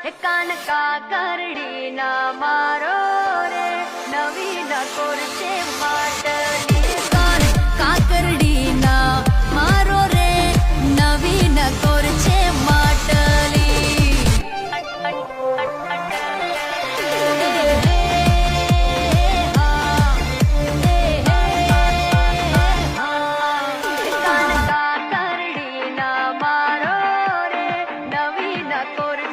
કાનકા કરડી ના મારો રે નવી નકોર છે માટલી કાકરડી ના મારો રે નવી નકોર છે માટલી કાનકા કરડી ના મારો રે નવી નકોર